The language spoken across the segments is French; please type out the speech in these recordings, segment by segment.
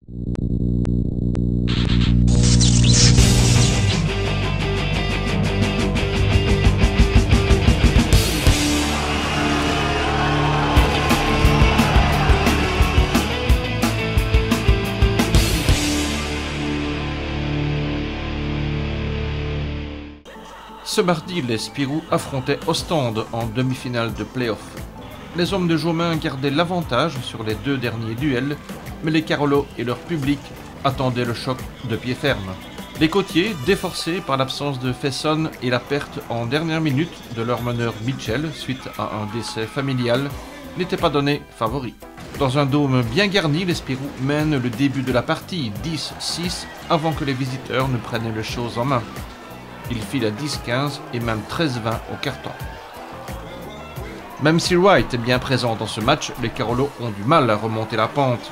Ce mardi, les Spirou affrontaient Ostende en demi-finale de play-off. Les hommes de Jaumain gardaient l'avantage sur les deux derniers duels, mais les Carolos et leur public attendaient le choc de pied ferme. Les Côtiers, déforcés par l'absence de Fesson et la perte en dernière minute de leur meneur Mitchell suite à un décès familial, n'étaient pas donnés favoris. Dans un dôme bien garni, les Spirou mènent le début de la partie 10-6 avant que les visiteurs ne prennent les choses en main. Ils filent à 10-15 et même 13-20 au carton. Même si Wright est bien présent dans ce match, les Carolos ont du mal à remonter la pente.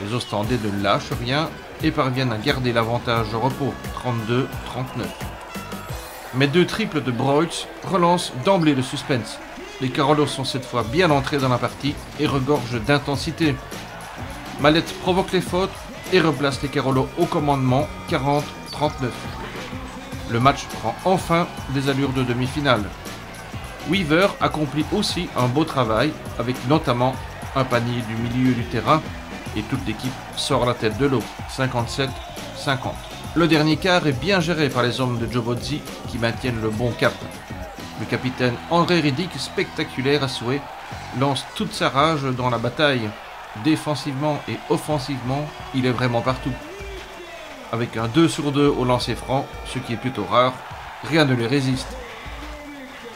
Les Ostendais ne lâchent rien et parviennent à garder l'avantage au repos, 32-39. Mais deux triples de Broyles relancent d'emblée le suspense. Les Carolos sont cette fois bien entrés dans la partie et regorgent d'intensité. Mallette provoque les fautes et replace les Carolos au commandement, 40-39. Le match prend enfin des allures de demi-finale. Weaver accomplit aussi un beau travail, avec notamment un panier du milieu du terrain, et toute l'équipe sort la tête de l'eau, 57-50. Le dernier quart est bien géré par les hommes de Jobozzi qui maintiennent le bon cap. Le capitaine André Riddick, spectaculaire à souhait, lance toute sa rage dans la bataille. Défensivement et offensivement, il est vraiment partout. Avec un 2 sur 2 au lancer franc, ce qui est plutôt rare, rien ne les résiste.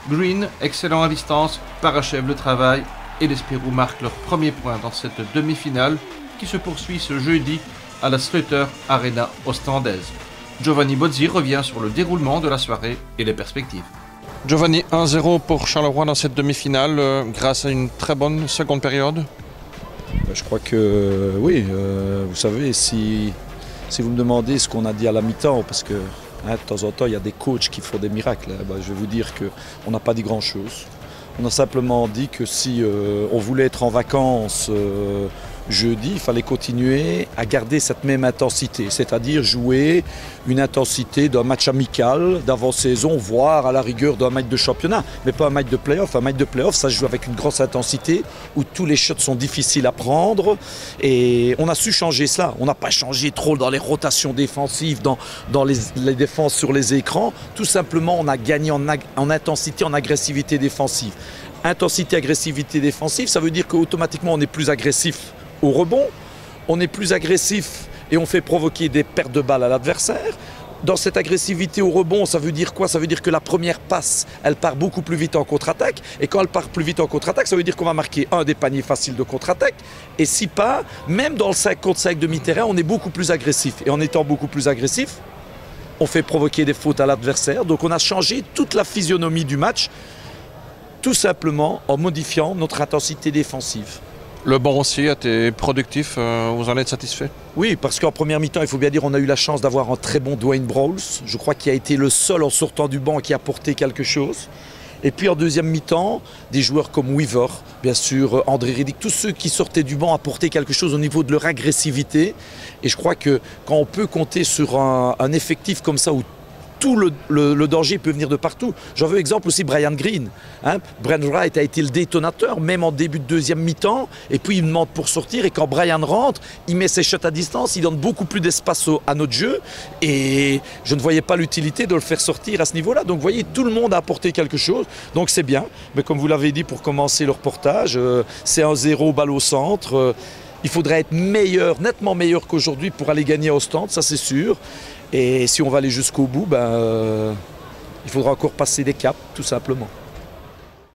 Green, excellent à distance, parachève le travail et les Spirou marquent leur premier point dans cette demi-finale qui se poursuit ce jeudi à la Slutter Arena ostendaise. Giovanni Bozzi revient sur le déroulement de la soirée et les perspectives. Giovanni, 1-0 pour Charleroi dans cette demi-finale grâce à une très bonne seconde période. Je crois que oui, vous savez, si vous me demandez ce qu'on a dit à la mi-temps, parce que de temps en temps il y a des coachs qui font des miracles, je vais vous dire qu'on n'a pas dit grand-chose. On a simplement dit que si on voulait être en vacances jeudi, il fallait continuer à garder cette même intensité, c'est-à-dire jouer une intensité d'un match amical d'avant-saison, voire à la rigueur d'un match de championnat, mais pas un match de play-off. Un match de play-off, ça se joue avec une grosse intensité, où tous les shots sont difficiles à prendre, et on a su changer cela. On n'a pas changé trop dans les rotations défensives, dans les défenses sur les écrans. Tout simplement, on a gagné en intensité, en agressivité défensive. Intensité, agressivité défensive, ça veut dire qu'automatiquement, on est plus agressif au rebond, on est plus agressif et on fait provoquer des pertes de balles à l'adversaire. Dans cette agressivité au rebond, ça veut dire quoi? Ça veut dire que la première passe, elle part beaucoup plus vite en contre-attaque. Et quand elle part plus vite en contre-attaque, ça veut dire qu'on va marquer un des paniers faciles de contre-attaque. Et si pas, même dans le 5 contre 5 demi-terrain, on est beaucoup plus agressif. Et en étant beaucoup plus agressif, on fait provoquer des fautes à l'adversaire. Donc on a changé toute la physionomie du match, tout simplement en modifiant notre intensité défensive. Le banc aussi a été productif, vous en êtes satisfait? Oui, parce qu'en première mi-temps, il faut bien dire, on a eu la chance d'avoir un très bon Dwayne Broyles. Je crois qu'il a été le seul en sortant du banc qui a apporté quelque chose. Et puis en deuxième mi-temps, des joueurs comme Weaver, bien sûr, André Riddick, tous ceux qui sortaient du banc apportaient quelque chose au niveau de leur agressivité. Et je crois que quand on peut compter sur un effectif comme ça, où tout le danger peut venir de partout. J'en veux exemple aussi Brian Green. Brent Wright a été le détonateur, même en début de deuxième mi-temps. Et puis il demande pour sortir. Et quand Brian rentre, il met ses shots à distance. Il donne beaucoup plus d'espace à notre jeu. Et je ne voyais pas l'utilité de le faire sortir à ce niveau-là. Donc vous voyez, tout le monde a apporté quelque chose. Donc c'est bien. Mais comme vous l'avez dit pour commencer le reportage, c'est 1-0 balle au centre. Il faudrait être meilleur, nettement meilleur qu'aujourd'hui pour aller gagner à Ostende, ça c'est sûr. Et si on va aller jusqu'au bout, il faudra encore passer des caps, tout simplement.